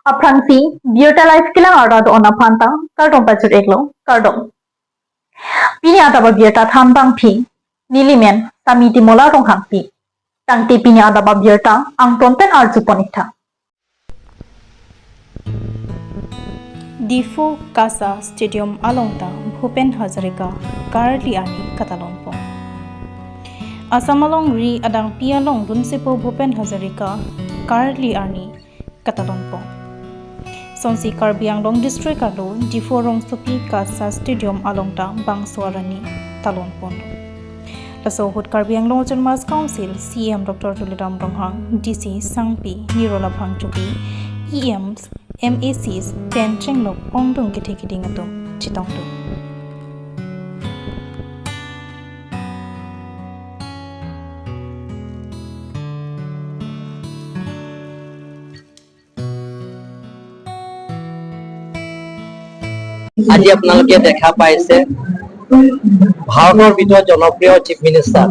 Afransi, biota life kilang arda do ona phanta, kardom pachur eklo, kardom. Pini ataba biota thambang phi, nilimen, samiti mola rong hampi. Tangti pini ataba biota, ang tonten arju ponitha. Difo Casa Stadium Alongta Bhupen Hazarika Karli Ani Katalonpo Asamalong Ri Adang Pialong Dunsipo Bhupen Hazarika Karli Ani Katalonpo Sonsi Karbiang Long District Alo Difo Rong Sopi Casa Stadium Alongta Bangswarani Talonpon Laso Hut Karbiang Long Mas Council CM Dr. Tuliram Ronghang DC Sangpi Nirola Bhangchupi EMs MACs Pencheng Lok Ongdong Kiting Atom Chitong Do আজি আপোনালোকে দেখা পাইছে ভাৰতৰ ভিতৰত জনপ্ৰিয় chief minister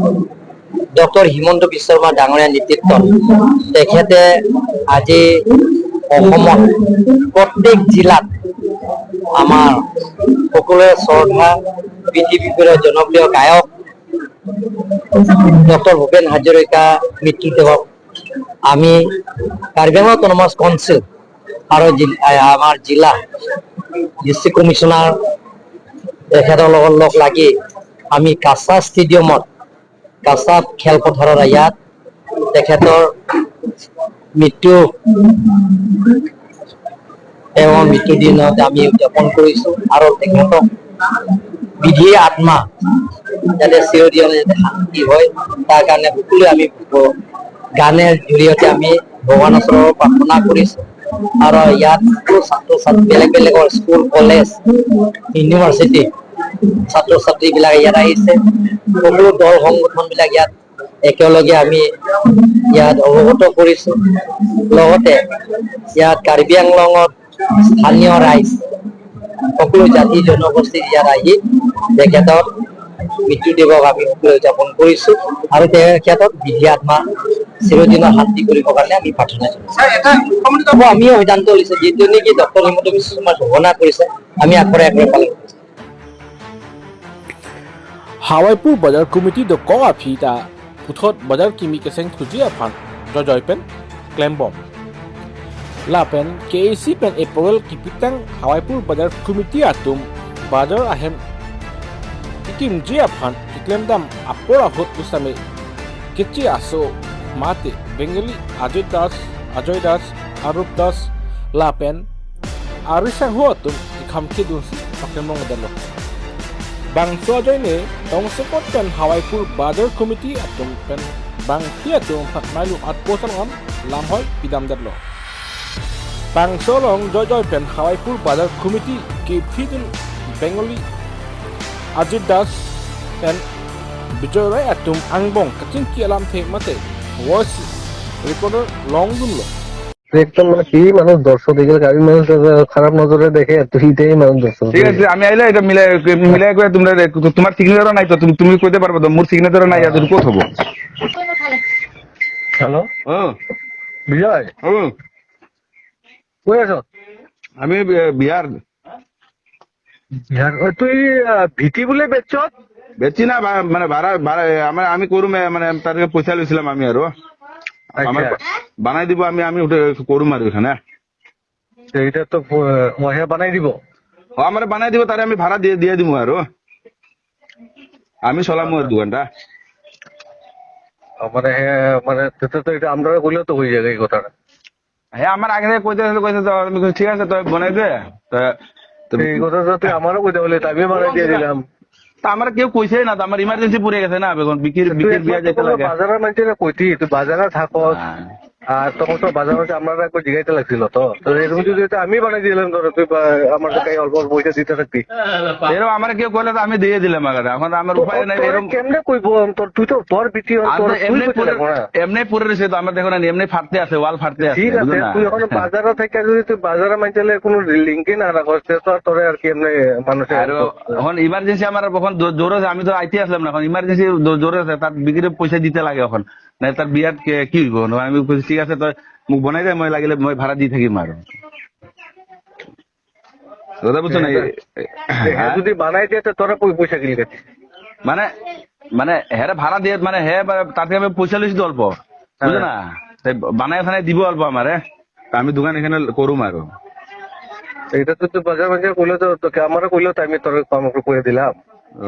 doctor Himanta Biswa Sarma ডাঙৰীয়া নেতৃত্বত তেখেতে আজি অসমত প্ৰত্যেক জিলাত আমাৰ সকলোৰে শ্ৰদ্ধা পৃথিৱীৰ জনপ্ৰিয় গায়ক ডক্টৰ ভূপেন হাজৰিকা মৃত্যুদেহক আমি কাৰ্বি আংলং অট'নমাছ কাউন্সিল আৰু আমাৰ জিলা ডিষ্ট্ৰিক্ট কমিশনাৰ তেখেতৰ লগত লগ লাগি আমি কাছা ষ্টেডিয়ামত কাছা খেলপথাৰৰ ইয়াত তেখেতৰ মৃত্যু দিনত আমি উদযাপন কৰিছো আৰু তেখেতক বিধি আত্মা যাতে চিৰদিনে শান্তি হয় তাৰ কাৰণে সকলোৱে আমি গানের জৰিয়তে আমি ভগৱানৰ ওচৰত প্ৰাৰ্থনা কৰিছো আৰু ইয়াত ছাত্ৰ ছাত্ৰী বেলেগ স্কুল কলেজ ইউনিভাৰ্চিটি ছাত্ৰ ছাত্ৰীবিলাক ইয়াত আহিছে সকলো দল সংগঠন বিলাক ইয়াত একেলগে আমি ইয়াত অৱগত কৰিছো লগতে ইয়াত কাৰ্বি আংলঙত স্থানীয় ৰাইজ সকলো জাতি জনগোষ্ঠী ইয়াত আহি তেখেতৰ মৃত্যু দিৱস আমি সকলোৱে উদযাপন কৰিছো আৰু তেখেতক বিধি আত্মা চিৰদিনৰ শান্তি কৰিবৰ কাৰণে আমি প্ৰাৰ্থনা কৰিছো আমি সিদ্ধান্ত লৈছো যিটো নেকি ডক্টৰ হিমন্ত বিশ্ব শৰ্মাই ঘোষণা কৰিছে আমি আগবঢ়াই পালন কৰিছো Hawaipur Bazar Committee do ko apita puthot bazar kimi keseng thuji aphan joy pen klembom lapen KAC pen April kipitang Hawaipur Bazar Committee atum bazar ahem ikim ji aphan iklemdam apora hot usame kechi aso mate Bengali Ajoy Das Arup Das lapen arisang ho atum ikhamki dunsi pakemong dalo Bangso joine tong support pen Hawaipur Bazar Committee atum pen bang kia tum mailu at posan on lamhoi pidam darlo Bangso long joy pen Hawaipur Bazar Committee ki fidul Bengali Ajit Das pen Bijoy Rai atum angbong kacing ki alam the mate voice recorder long dunlo একজন মানে কি মানুষ দর্শক দেখে গাড়ি মানুষ খারাপ নজরে দেখে তুইতেই মানুষ দর্শক ঠিক আছে আমি আইলে এটা মিলাই করে তোমরা তোমার সিগনেচারও নাই তো তুমি কইতে পারবে তো মোর সিগনেচারও নাই আর কত হবো হ্যালো হ্যাঁ বিজয় কই আছো আমি বিহার তুই ভিটি বলে বেচছ বেচি না মানে ভাড়া আমি করুম মানে তার পয়সা লইছিলাম আমি আরো আমার বানাই দিব আমি করুম আর ওখানে এইটা তো মহিলা বানাই দিব আমার বানাই দিব তারে আমি ভাড়া দিয়ে দিব আর আমি চলাম আর দোকানটা মানে মানে তো এটা আমরা বললে তো হয়ে যাবে এই কথাটা হ্যাঁ আমার আগে থেকে কইতে ঠিক আছে তুই বানাই দে এই কথাটা তুই আমারও কইতে বলে আমি বানাই দিয়ে দিলাম তা আমার কেউ কইছেই না তো আমার ইমার্জেন্সি পড়ে গেছে না এখন বিক্রির বিয়া যেতে লাগে বাজারের মানুষেরা কইতি তুই বাজারে থাকস আর তখন তো বাজারে আমরা একবার জিগাইতে লাগছিল তো এরকম যদি আমি বানাই দিলাম ধরো তুই আমার কাছে অল্প পয়সা দিতে থাকতি এরকম আমার কেউ কইলে তো আমি দিয়ে দিলাম আগে এখন আমার উপায় নাই এরকম কেমনে কইব তুই তো তোর বিটি এমনি পড়ে রয়েছে তো আমার দেখো না এমনি ফাটতে আছে ওয়াল ফাটতে আছে ঠিক আছে তুই এখন বাজারে থেকে যদি তুই বাজারে মানুষের কোনো লিঙ্কই না রাখস তো তোরে আর কি এমনি মানুষের এখন ইমার্জেন্সি আমার এখন জোরে আমি তো আইতে আসলাম না এখন ইমার্জেন্সি জোরে আছে তার বিক্রি পয়সা দিতে লাগে এখন না তার বিয়াত কি হইব আমি ঠিক আছে তো মোক বনাই দে মই লাগিলে মই ভাড়া দি থাকিম আৰু কথা বুঝছো না হ্যাঁ যদি বানাই দিয়ে তো তোরা পয়সা কিনলি কেন? মানে মানে হ্যাঁ ভাড়া দিয়ে মানে হ্যাঁ তার থেকে আমি পয়সা লইছি তো অল্প বুঝছো না তাই বানাই ফানাই দিব অল্প আমারে তা আমি দোকান এখানে করুম আর এটা তো তুই বাজার বাজার করলে তো তোকে আমারও করলেও তো আমি তোর আমাকে করে দিলাম।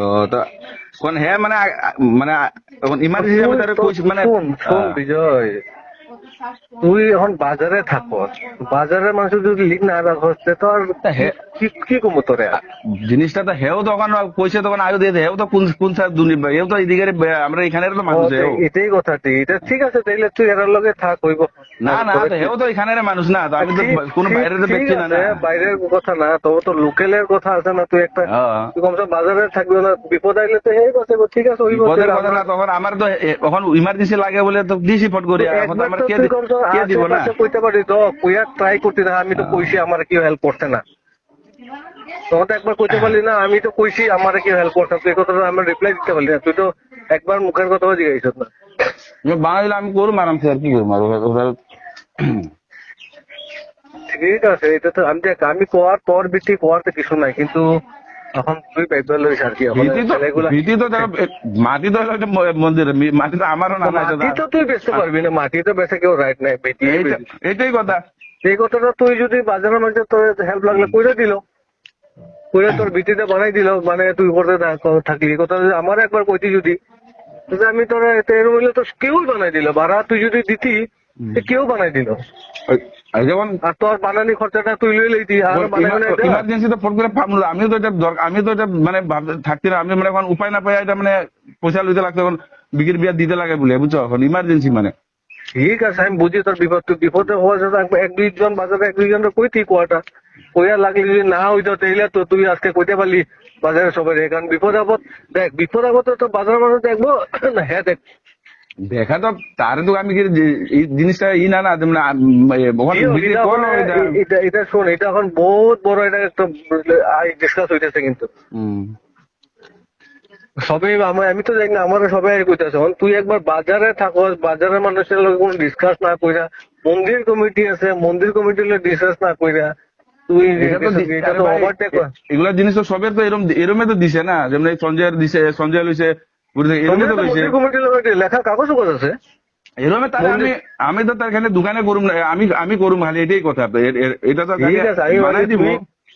ও তা কোন হ্যাঁ মানে মানে এখন ইমার্জেন্সি আমি তার কইছি মানে শোন বিজয়, তুই এখন বাজারে থাকস, বাজারের মানুষ যদি লিখ না রাখস তো আর কি কমো তোরে? জিনিসটা তো হেও তখন পয়সা তখন আয়ু দিয়ে হেও তো কোন হেও তো এদিকে আমরা এখানের তো মানুষ এটাই কথা, এটা ঠিক আছে, তাইলে তুই এর লগে থাক হইব না না হেও তো এখানের মানুষ না, তো আমি তো কোনো বাইরের ব্যক্তি না। বাইরের কথা না, তবে তো লোকালের কথা আছে না, তুই একটা তুই কমসে বাজারে থাকবে না, বিপদ আইলে তো হেই বসে ঠিক আছে হইব। তখন আমার তো এখন ইমার্জেন্সি লাগে বলে তো দিছি ফট করি, এখন আমার কে দিব না কইতে পারি তো কইয়া ট্রাই করতে না, আমি তো কইছি আমার কেউ হেল্প করতে না, তখন তো একবার কইতে পারলি না আমি তো কইছি আমার কেউ হেল্প করতে, তুই কথাটা আমার রিপ্লাই দিতে পারলি না, তুই তো একবার মুখের কথাও জিজ্ঞাসা না। বানাইলে আমি করুম আরামসে, আর কি করুম আর ঠিক আছে, এটা তো আমি দেখ আমি কোয়ার তোর বিটি কোয়ার তো কিছু নাই, কিন্তু এখন তুই পাইবার লইস আর কি। ভীতি তো মাটি তো মন্দির, মাটি তো আমারও না, মাটি তো তুই বেচতে পারবি না, মাটি তো বেচে কেউ রাইট নাই, এইটাই কথা। এই কথাটা তুই যদি বাজারের মধ্যে তোর হেল্প লাগলে কইরে দিল, কইরে তোর ভিটিতে বানাই দিল, মানে তুই করতে থাকলি, এই কথা যদি আমার একবার কইতি যদি আমি তোর এর মূল্যে তো কেউ বানাই দিল, ভাড়া তুই যদি দিতি কেউ বানাই দিল, যেমন আর তোর বানানি খরচাটা তুই লই লইতি। ইমার্জেন্সি তো ফোন করে পাবো, আমিও তো এটা মানে থাকতে না, আমি মানে এখন উপায় না পাই, এটা মানে পয়সা লইতে লাগতো, এখন বিক্রির বিয়া দিতে লাগে বলে, বুঝছো, এখন ইমার্জেন্সি মানে। ঠিক আছে আমি বুঝি তোর বিপদ, তুই বিপদে হওয়া যাবে, এক দুইজন বাজারে এক দুইজনের কইতি কোয়াটা কইয়া লাগলি যদি না হইতো তাইলে তো তুই আজকে কইতে পারলি বাজারে সবাই, কারণ বিপদ আপদ দেখ, বিপদ আপদ তো বাজারের মানুষ দেখবো না। হ্যাঁ দেখ দেখা তো তার তো আমি এই জিনিসটা না না এটা শোন, এটা এখন বহুত বড় এটা একটা ডিসকাস হইতেছে, কিন্তু সবাই আমি তো জানি না, আমারও সবাই কইতেছে, তুই একবার বাজারে থাকস, বাজারের মানুষের লোক কোনো ডিসকাস না কইরা, মন্দির কমিটি আছে মন্দির কমিটির লোক ডিসকাস না কইরা তুই এগুলা জিনিস তো সবের তো এরমে তো দিছে না, যেমন সঞ্জয় দিছে, সঞ্জয় লইছে, লেখা কাগজ আছে এরমে তার আমি তো তার এখানে দোকানে করুম না, আমি করুম খালি, এটাই কথা। এটা তো বানাই দিব,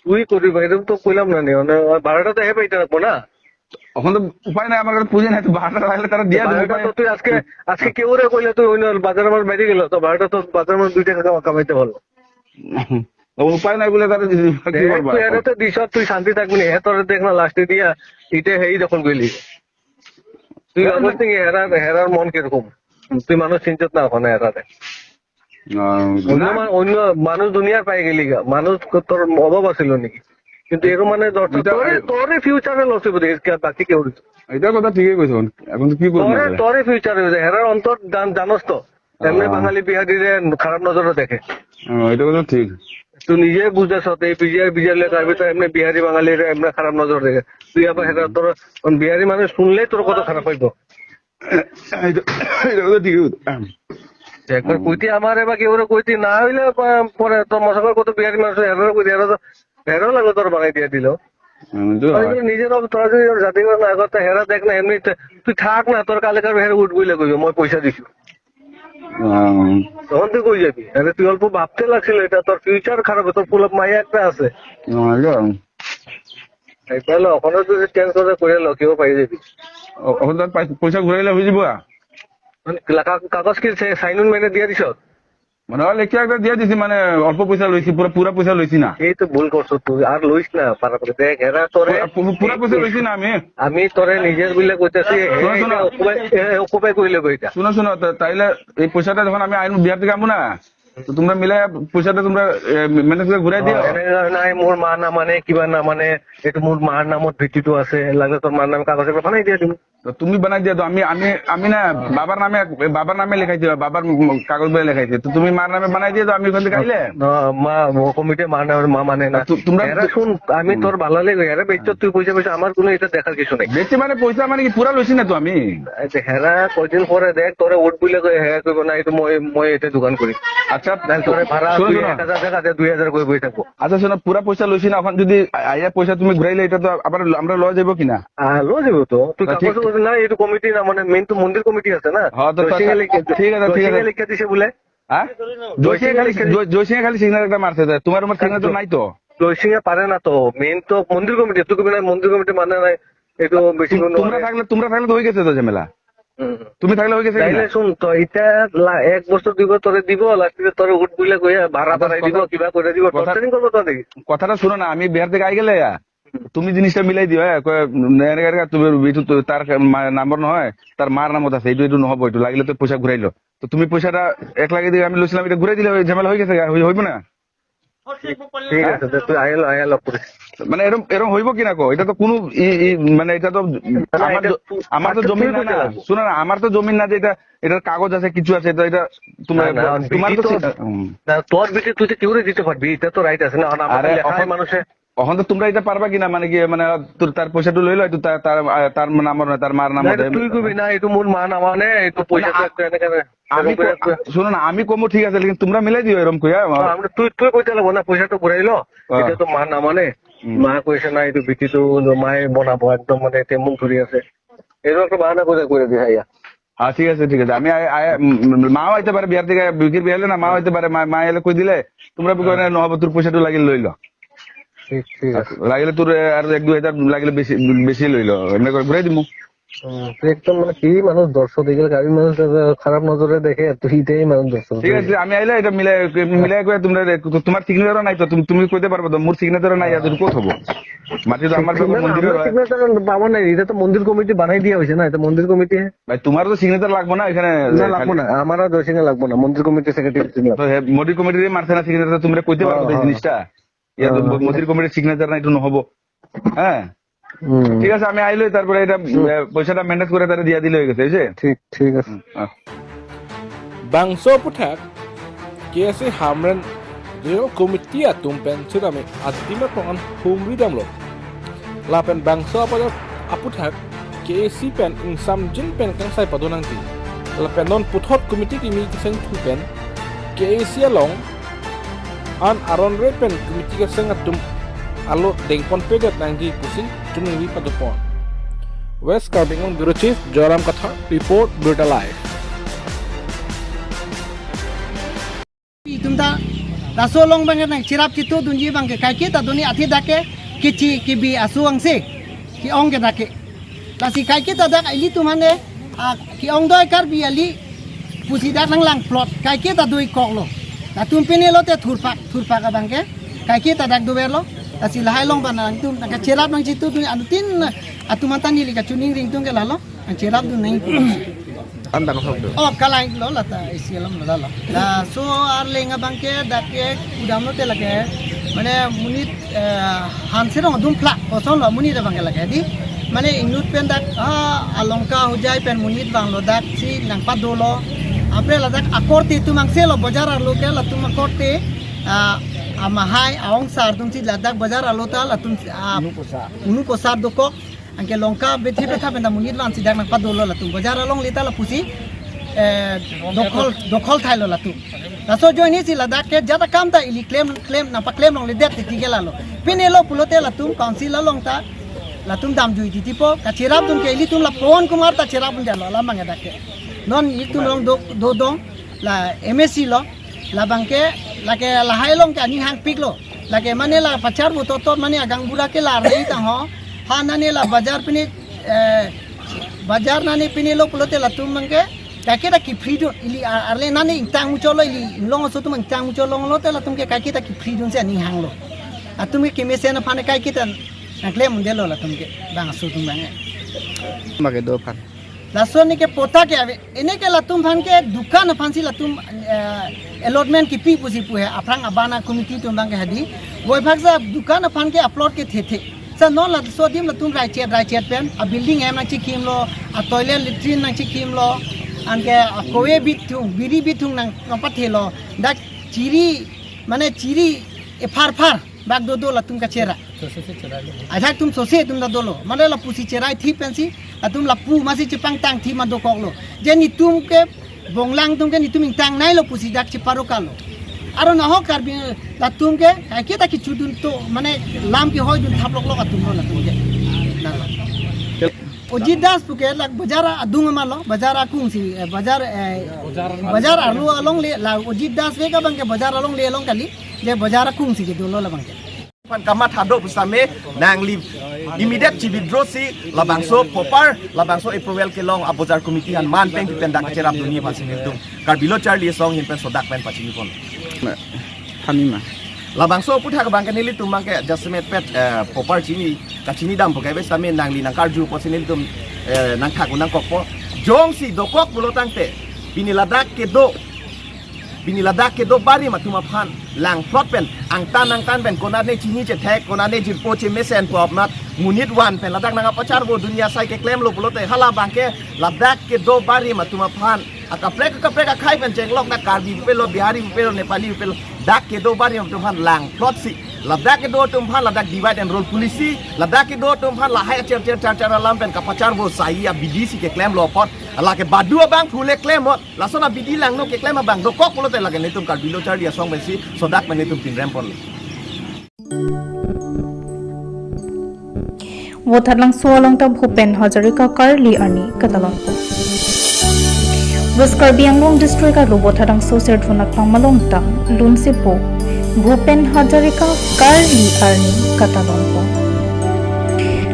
তুই করবি, এরকম তো কইলাম না, ভাড়াটা তো পাইতে রাখবো না, এখন তো উপায় নাই, আমার কাছে পুঁজি নাই, তো ভাড়াটা রাখলে তারা দিয়ে দেবে। তুই আজকে কেউ রে কইলে তুই অন্য বাজারের মাছ বাইরে গেল, তো ভাড়াটা তো বাজারের মাছ 2 টাকা কামাইতে পারলো, উপায় নাই বলে তারা তো দিস, তুই শান্তি থাকবি না, হ্যাঁ তোর দেখ না লাস্টে দিয়া এটা হেই যখন গেলি তুই অবস্থা হেরার মন কিরকম, তুই মানুষ চিনছত না ওখানে হেরারে, অন্য মানুষ দুনিয়ার পাই গেলি গা, মানুষ তোর অভাব আছিল নাকি, কিন্তু এর মানে তোরে ফিউচারে লস হইব, বাকি কেউ এটা কথা ঠিকই কইছ, এখন কি করবো তোরে ফিউচারে হেরার অন্তর জানস তো, এমনি বাঙালি বিহারিরে খারাপ নজরে দেখে, এটা কথা ঠিক, তুই নিজে বুঝতেছ এই বিজার লেখার ভিতরে এমনি বিহারি বাঙালির এমনি খারাপ নজর দেখে, তুই আবার হেরা তোর বিহারি মানুষ শুনলেই তোর কত খারাপ হইব, একবার কইতি আমার এবার কেউ কইতি না হইলে পরে তোর মশার কত বিহারি মানুষ হেরাও কইতি, হেরাও লাগলো তোর বানাই দিয়ে দিল, নিজের তোরা যদি জাতি না করতে হেরা দেখ না, এমনি তুই থাক না, তোর কালে কার হেরা উঠ বইলে কইব মই পয়সা দিছি, তখন তুই কই যাবি, আরে তুই অল্প ভাবতে লাগছিল, এটা তোর ফিউচার খারাপ, তোর ফুল মাইয়া একটা আছে, তাহলে ওখানে তুই চেঞ্জ করে কেউ পাই যাবি, পয়সা ঘুরাইলে হয়ে যাব, কাগজ কি সাইনুন মেনে দিয়ে দিছ, মানে লেখা একটা দিয়ে দিছি, মানে অল্প পয়সা লইছি, পুরা পয়সা লইছি না, এই তো ভুল করছো তুই, আর লইস না পারা করে দেখ, এরা তোরে পুরা পয়সা লইছি না, আমি তোরে নিজের বলে কইতেছি, ওকুপাই কইলে কইটা শুনো তাইলে এই পয়সাটা যখন আমি আইন বিহার থেকে আনবো না, তো তোমরা মিলে পয়সাটা তোমরা ম্যানেজ করে ঘুরাই দিও, নাই মোর মা না মানে কিবা না মানে, এটা মোর মার নামত ভিত্তিটো আছে, লাগলে তোর মার নামে কাগজ বানাই দিয়ে দিবি, তুমি বানাই দিয়ে দাও, আমি না বাবার নামে লেখাই দিও, বাবার কাগজ বলে লেখাই দিও, তো তুমি মার নামে বানাই দিয়ে দাও, আমি ওখান থেকে আইলে মা কমিটি মার নামে মা মানে না, তোমরা শুন আমি তোর ভালো লেগে এরা বেচত, তুই পয়সা আমার কোনো এটা দেখার কিছু নাই, বেচে মানে পয়সা মানে কি পুরা লইছি না তো আমি, হেরা কয়দিন পরে দেখ তোরে উঠ বুঝলে হ্যাঁ কইব না, এটা মই এটা দোকান করি, আচ্ছা আচ্ছা তাহলে তোরে ভাড়া শোনো, তুই শোনো। 1000 টাকাতে 2000 করে বই থাকবো। আচ্ছা শোনো, পুরা পয়সা লইছি না, এখন যদি আইয়া পয়সা তুমি ঘুরাইলে এটা তো আবার আমরা লওয়া যাবো কিনা? লো যাবো তো তুই তা ঠিক- কাগজ না, এটা কমিটি না, মানে মেইন তো মন্দির কমিটি আছে না। হ্যাঁ, তো জয়সিংহে লিখে- ঠিক আছে, ঠিক আছে। জয়সিংহে লিখে দিছে বলে। হ্যাঁ, জয়সিংহে খালি সিগনাল একটা মারছে, তোমার সিগনাল তো নাই তো। জয়সিংহে পারে না তো, মেইন তো মন্দির কমিটি। তুই কবি না মন্দির কমিটি মানে নাই, একটু বেশি কোনো তোমরা থাকলে তো হয়ে গেছে তো ঝামেলা, তুমি থাকলে হয়ে গেছে কিনা? তাইলে শুন তো, এটা 1 বছর 2 বছর তোরে দিব, লাস্টে তোরে উঠ বুঝলে কইয়া ভাড়া বাড়াই দিব, কিবা করে দিব, কথা- টর্চারিং করবো তো দেখি। কথাটা শুনো না, আমি বিহার থেকে আই গেলে তুমি জিনিসটা মিলাই দিও। তুমি বিটু তো তার নাম্বার নহয়, তার মার নামত আছে, এইটু নহব, এইটু লাগিলে তো পয়সা ঘুরাইলো, তো তুমি পয়সাটা 1 লাখ দিয়ে আমি লইছিলাম, এটা ঘুরাই দিলে ঝামেলা হয়ে গেছে, হইব না? ঠিক আছে, তো তুই আয়া লক করিস। মানে এরকম এরকম হইব কিনা কো? এটা তো কোনো মানে এটা তো আমার তো জমিন না, শোনো না, আমার তো জমিন না যে এটার কাগজ আছে, কিছু আছে, তো এটা তোমার না, তোমার তো না, তোর বেশি তুই তো কেউ দিতে পারবি, এটা তো রাইট আছে না। এখন আরে আমাদের লেখা হয় মানুষে। এখন তো তোমরা এটা পারবা কিনা, মানে কি মানে তার পয়সাটা লইলো, একটু তার নাম্বার নয়, তার মার নাম্বার তুই কবি না, একটু মোর মা না মানে একটু পয়সা তো একটু এনেকে আমি শোনো না, আমি কমো ঠিক আছে, কিন্তু তোমরা মিলাই দিও এরকম কইয়া। তুই কইতে লাগবো না, পয়সা তো ঘুরাইলো, এটা তো মা না মানে, মা কইছে না একটু বিটি তো মায়ে বনাবো একদম, মানে তেমন ধরি আছে, এরকম একটা বাহানা করে দিয়ে হাইয়া। হ্যাঁ ঠিক আছে, ঠিক আছে। আমি মাও আইতে পারে বিহার থেকে, বিকির বিয়ে হলে না, মাও আইতে পারে, মা এলে কই দিলে তোমরা নহব, তোর পয়সাটা লাগিলে লইলো, ঠিক আছে। লাগিলে তোর আর 1-2 হাজার লাগিলে বেশি বেশি লইলো, এমনি করে ঘুরাই দিমু। তুই একদম মানে কি মানুষ, দর্শক দেখলে গাড়ি মানুষ খারাপ নজরে দেখে, তুই এটাই মানুষ দর্শক। ঠিক আছে, আমি আইলে এটা মিলাই করে তোমরা, তোমার সিগনেচারও নাই তো, তুমি কইতে পারবো তো মোর সিগনেচারও নাই, আর কত হবো? মাটি তো আমার মন্দিরের হয় বাবা নাই, এটা তো মন্দির কমিটি বানাই দিয়া হয়েছে না, এটা মন্দির কমিটি। ভাই, তোমার তো সিগনেচার লাগবো না এখানে? না লাগবো না, আমারও জয়সিংহে লাগবো না, মন্দির কমিটি সেক্রেটারি। তো মোদি কমিটির মারছে না সিগনেচার, তোমরা কইতে পারবো তো এই জিনিসটা, মোদির কমিটির সিগনেচার না, একটু নহবো। হ্যাঁ ঠিক আছে, আমি আইলো, তারপরে এটা পয়সাটা মেনটেন করে তারা দিয়া দিলে হয়ে গেছে, বুঝছে? ঠিক আছে। Bangso putak KSA Hamren Zero Committee atum pen sirame adima pongan humri damlo lapen bangso pada aputak KSC pen insam jin pen kang sai padonang ti lapen non puthot committee kimi kiseng thu pen KSC along an aron re pen committee kiseng atum alo dengpon pegat nanggi kusi chunungi padopon West Carbingon Bureau Chief Joram Katha report Bureau Live Tumta raso long bang nang chirap chitu dunji bang ke kai ke ta duni athi dake kichi kibi asu ang se ki ong ke dake lasi kai ke ta dak ali tumane ki ong doi kar bi ali pusi dak nang lang plot kai ke ta doi kok lo ta tum pine lo te thurpa ka bang ke kai ke ta dak do lo lasi lahai long ban nang tum ka chirap nang chitu duni anutin atumatan ni lika chuning ring tung ke lalo ang chirap du nang Oh, kalai lo lah ta isialam lo lah. Nah, so arlenga bangke dake udam lo te lage. Mane munit hanser ong dum plak kosong lo munit bangke lage di. Mane inut pen dak alongka hujai pen munit bang lo dak si nang pado lo. Apre la dak akorti tu mangse lo bajar lo ke la tu akorti amahai aong sar tum si la dak bajar lo ta la tum unu kosar doko. Angke longka beti beta benda munit lan sidak nak padolo la tu bajar along lita la pusi dokol thailo la tu raso jo ni si ladak ke jata kam ta ili claim na pa claim long le det ti gela lo pinelo pulote la tu council la long ta la tum dam jui ti tipo ka chirap tum ke ili tum la pon kumar ta chirap bun jalo la manga dak non itu long do dong la MSC lo la bangke la ke la hai long ka ni hang pik lo la ke mane la pachar bu to mane agang bura ke la rei ta ho ha nane la bajar nane pini lo pulote la tum mangke kakeda ki freedom ili arle nane intang mucholo ili long so tum intang mucholo lo te la tum ke kakeda ki freedom se ni hang lo atum ke mese na phane kakeda nakle mundelo la tum ke bang so tum bang Mage do pan. la so ni ke pota ke ave ene ke la tum phan ke dukan phansi la tum allotment ki pi pusi pu hai aprang abana committee tum bang ke hadi goi phak sa dukan phan ke upload ke the sa non la so dim la tum rai chet pen a building em na chi kim lo a toilet latrine na chi kim lo anke a koe bitung biri bitung nang pathe lo dak chiri mane chiri e far bag do la tum ka chera aja tum sose tum da dolo mane la pusi cherai thi pensi la tum la pu masi chipang tang thi ma do kok lo je ni tum ke bonglang tum ke ni tum tang nai lo pusi dak chi paro kalo আৰু নহওক কাৰ্বি লাতুমকে কাইকে তাকি চুদুন তো মানে লাম কি হয় দুন থাপ লগ আতুম লাতুমকে অজিত দাস পুকে লাগ বাজার আদুং মালো বাজার আকুংসি বাজার আলু along le la Ajit Das वे का बंके बाजार along le along kali je bajar akunsi ke dolo la bangke pan kama thado pusame nangli immediate chibidrosi labangso popar labangso april kelong abojar committee han man peng pendak cerap dunia pasinil tum kar bilo charlie song himpen sodak pen pachini pon Tanima. labangso putha ka bangke nili tum bangke adjustment pet popar chini kachini dam pokai be same nangli nang karju pasinil tum nang thak nang kokpo jong si dokok bulotang te biniladak ke do bari matuma phan lang plot pen ang tan ben kona ne chini che thek kona ne jin po che mesen pop mat munit wan pen ladak nang apachar bo dunia sai ke claim lo bulote hala bangke ladak ke do bari matuma phan akaprek khai pen cheng lok na karbi pelo bihari pelo nepali pelo dak ke do bari matuma phan lang plot si ladak ke do tum phan ladak divide and role policy ladak ke do tum phan la hai cher lam pen kapachar bo sai ya bdc ke claim lo pot ala ke badua bang phule claim mot lasona bidi lang no ke claim bang do kok pulote lage netum kar bilo char dia song besi sodak menetum tin rempon Wothalang sualong ta Bhupen Hazarika Karli Arni Katalon West Karbi Anglong District ka Wothalang so ser thunak malong ta Lunsipo Bhupen Hazarika Karli Arni Katalon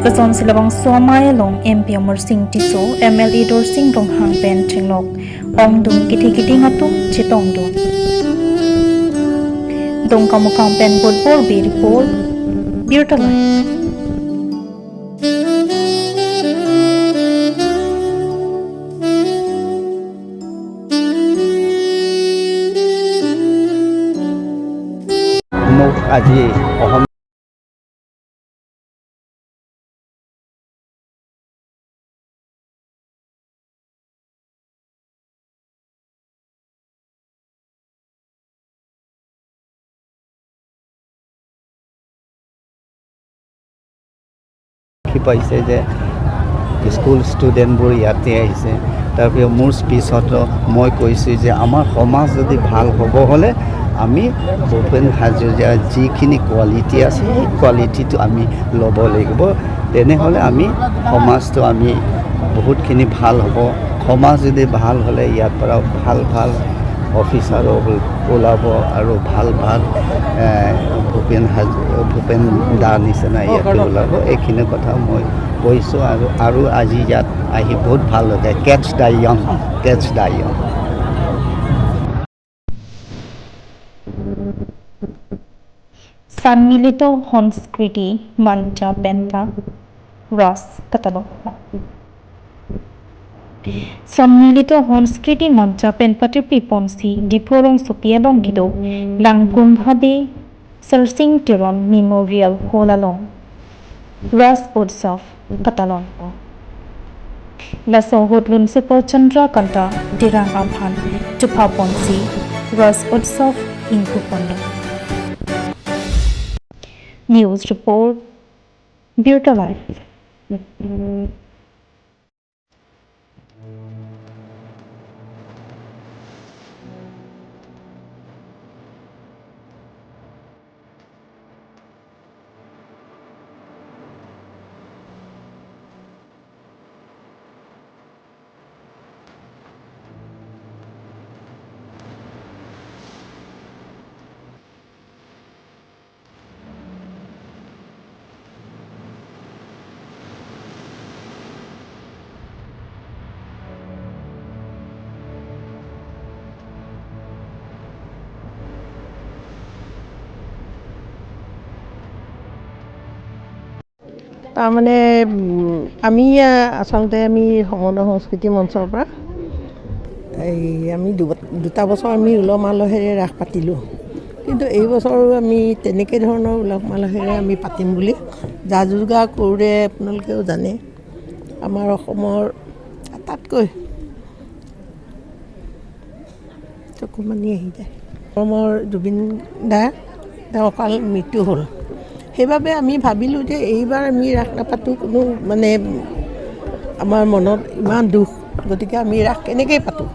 Kason silabang Somaya long MP Amar Singh Tiso MLA Dor Singh Rong Hang Pen Chinglok Ong Dung Kiti Ngatum Chitong Dung Dong Kamukang Pen Bodbor Bi Report Birtalai মোক আজি অসম পাইছে যে school ষ্টুডেণ্টবোৰ ইয়াতে আহিছে তাৰপিছত মোৰ স্পীচত মই কৈছোঁ যে আমাৰ সমাজ যদি ভাল হ'ব হ'লে আমি ভূপেন হাজৰিকাৰ যিখিনি কোৱালিটি আছে সেই কোৱালিটিটো আমি ল'ব লাগিব তেনেহ'লে আমি সমাজটো আমি বহুতখিনি ভাল হ'ব সমাজ যদি ভাল হ'লে ইয়াৰ পৰা ভাল অফিচাৰো ওলাব আৰু ভাল ভূপেন দাৰ নিচিনা ইয়াতে ওলাব এইখিনি কথা মই কৈছোঁ আৰু আজি ইয়াত আহি বহুত ভাল লাগে কেটছ দ্য য়ং Sanmilito সংস্কৃতি মঞ্চ পেন্টা রস কাতালক সম্মিলিত সংস্কৃতি মঞ্চ পেনপাতির পিপনসি ডিফরং সুপিয়ালং গিদো লাংকুম্ভাদে সার্সিং টিরন মেমোরিয়াল হোলালং রস উৎসব কাতালং লাসো হোটলুন সিপো চন্দ্রকান্তা ডিরাং আভান চুপাপনসি রস উৎসব ইনকুপন্ড News report Beauty Life তাৰমানে আমি আচলতে আমি সমন্বয় সংস্কৃতি মঞ্চৰ পৰা আমি দুটা বছৰ আমি উলহ মালহেৰে ৰাস পাতিলোঁ কিন্তু এই বছৰো আমি তেনেকৈ ধৰণৰ উলহ মালহেৰে আমি পাতিম বুলি যা যোগাৰ কৰোঁতে আপোনালোকেও জানে আমাৰ অসমৰ আটাইতকৈ চকুমানি আহি যায় অসমৰ জুবিন দা তেওঁ অকাল মৃত্যু হ'ল সেইবাবে আমি ভাবিলোঁ যে এইবাৰ আমি ৰাস নাপাতোঁ কোনো আমাৰ মনত ইমান দুখ গতিকে আমি ৰাস কেনেকৈ পাতোঁ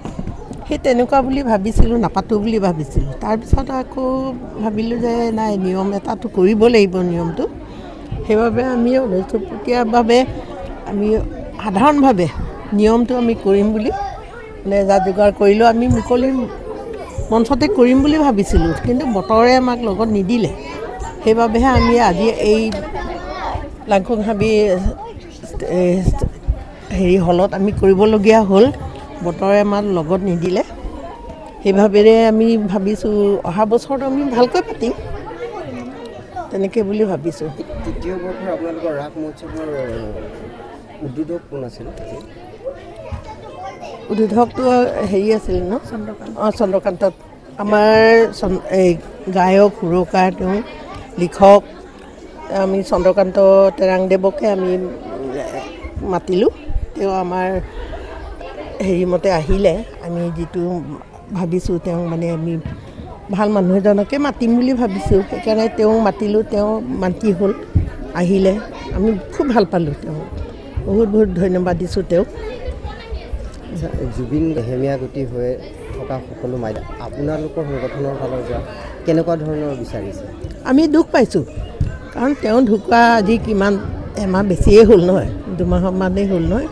সেই তেনেকুৱা বুলি ভাবিছিলোঁ, নাপাতোঁ বুলি ভাবিছিলোঁ। তাৰপিছত আকৌ ভাবিলোঁ যে নাই, নিয়ম এটাটো কৰিব লাগিব নিয়মটো। সেইবাবে আমি অনুষ্টুপতীয়াভাৱে আমি সাধাৰণভাৱে নিয়মটো আমি কৰিম বুলি মানে যা যোগাৰ কৰিলোঁ। আমি মুকলি মঞ্চতে কৰিম বুলি ভাবিছিলোঁ, কিন্তু বতৰে আমাক লগত নিদিলে। সেইবাবেহে আমি আজি এই লাংখুং হাবি হলত আমি কৰিবলগীয়া হ'ল। বতৰে আমাৰ লগত নিদিলে। সেইভাৱেৰে আমি ভাবিছোঁ অহা বছৰটো আমি ভালকৈ পাতিম, তেনেকৈ বুলি ভাবিছোঁ। তৃতীয় বৰ্ষৰ আপোনালোকৰ ৰাস মহোৎসৱৰ উদ্বোধক কোন আছিল? উদ্বোধকটো হেৰি আছিল ন, চন্দ্ৰকান্ত। আমাৰ এই গায়ক সুৰকাৰ, তেওঁ লিখক, আমি চন্দ্ৰকান্ত তেৰাংদেৱকে আমি মাতিলোঁ। তেওঁ আমাৰ হেৰিমতে আহিলে। আমি যিটো ভাবিছোঁ তেওঁ মানে আমি ভাল মানুহ এজনকে মাতিম বুলি ভাবিছোঁ, সেইকাৰণে তেওঁক মাতিলোঁ। তেওঁ মান্তি হ'ল, আহিলে। আমি খুব ভাল পালোঁ তেওঁক, বহুত বহুত ধন্যবাদ দিছোঁ তেওঁক। জুবিন হেমীয়া গতি হৈ থকা সকলো মাইদা আপোনালোকৰ সংগঠনৰ ফালৰ পৰা কেনেকুৱা ধৰণৰ বিচাৰিছে? আমি দুখ পাইছোঁ, কাৰণ তেওঁ ঢুকুৱা আজি কিমান এমাহ বেছিয়ে হ'ল নহয়, 2 মাহমানেই হ'ল নহয়।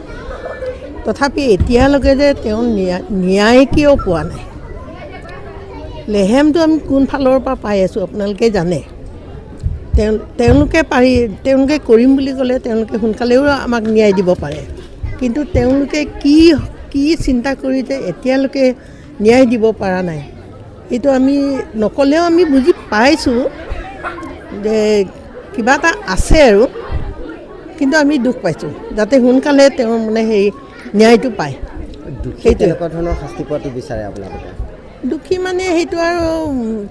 তথাপি এতিয়ালৈকে যে তেওঁ ন্যায় কিয় পোৱা নাই, লেহেমটো আমি কোন ফালৰ পৰা পাই আছোঁ আপোনালোকে জানে। তেওঁলোকে কৰিম বুলি ক'লে তেওঁলোকে সোনকালেও আমাক ন্যায় দিব পাৰে, কিন্তু তেওঁলোকে কি চিন্তা কৰি যে এতিয়ালৈকে ন্যায় দিব পৰা নাই, এইটো আমি নক'লেও আমি বুজি পাইছোঁ যে কিবা এটা আছে আৰু। কিন্তু আমি দুখ পাইছোঁ, যাতে সোনকালে তেওঁ মানে সেই ন্যায়টো পায়। সেইটো এনেকুৱা ধৰণৰ শাস্তি পোৱাটো বিচাৰে আপোনালোকে? দুখী মানে সেইটো আৰু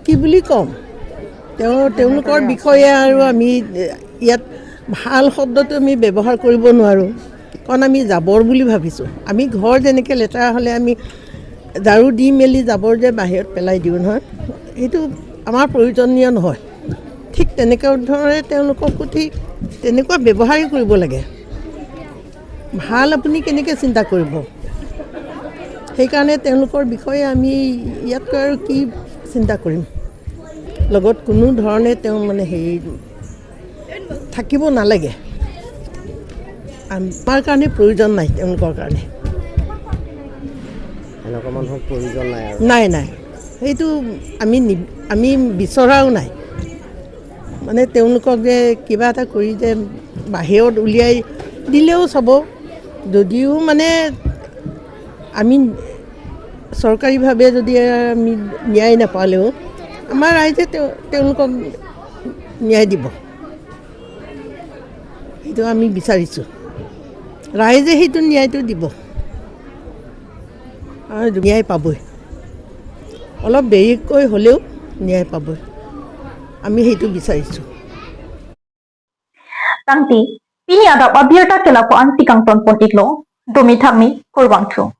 কি বুলি ক'ম, তেওঁলোকৰ বিষয়ে আৰু আমি ইয়াত ভাল শব্দটো আমি ব্যৱহাৰ কৰিব নোৱাৰোঁ, কাৰণ আমি জাবৰ বুলি ভাবিছোঁ। আমি ঘৰ যেনেকৈ লেতেৰা হ'লে আমি ঝাৰু দি মেলি জাবৰ যে বাহিৰত পেলাই দিওঁ নহয়, সেইটো আমাৰ প্ৰয়োজনীয় নহয়। ঠিক তেনেকুৱা ধৰণে তেওঁলোককো ঠিক তেনেকুৱা ব্যৱহাৰেই কৰিব লাগে। ভাল আপুনি কেনেকৈ চিন্তা কৰিব? সেইকাৰণে তেওঁলোকৰ বিষয়ে আমি ইয়াতকৈ আৰু কি চিন্তা কৰিম। লগত কোনো ধৰণে তেওঁ মানে হেৰি থাকিব নালাগে, আমাৰ কাৰণে প্ৰয়োজন নাই, তেওঁলোকৰ কাৰণে এনেকুৱা মানুহৰ প্ৰয়োজন নাই আৰু নাই। সেইটো আমি বিচৰাও নাই। মানে তেওঁলোকক যে কিবা এটা কৰি যে বাহিৰত উলিয়াই দিলেও চাব, যদিও মানে আমি চৰকাৰীভাৱে যদি আমি ন্যায় নাপালেও আমাৰ ৰাইজে তেওঁলোকক ন্যায় দিব, সেইটো আমি বিচাৰিছোঁ। ৰাইজে সেইটো ন্যায়টো দিব আৰু ন্যায় পাবই, অলপ দেৰিকৈ হ'লেও ন্যায় পাবই, আমি সেইটো বিচাৰিছোঁ। Tangti, pini ada abierta ke lapuan tikang tonpon iklo, domi thami korbangthu.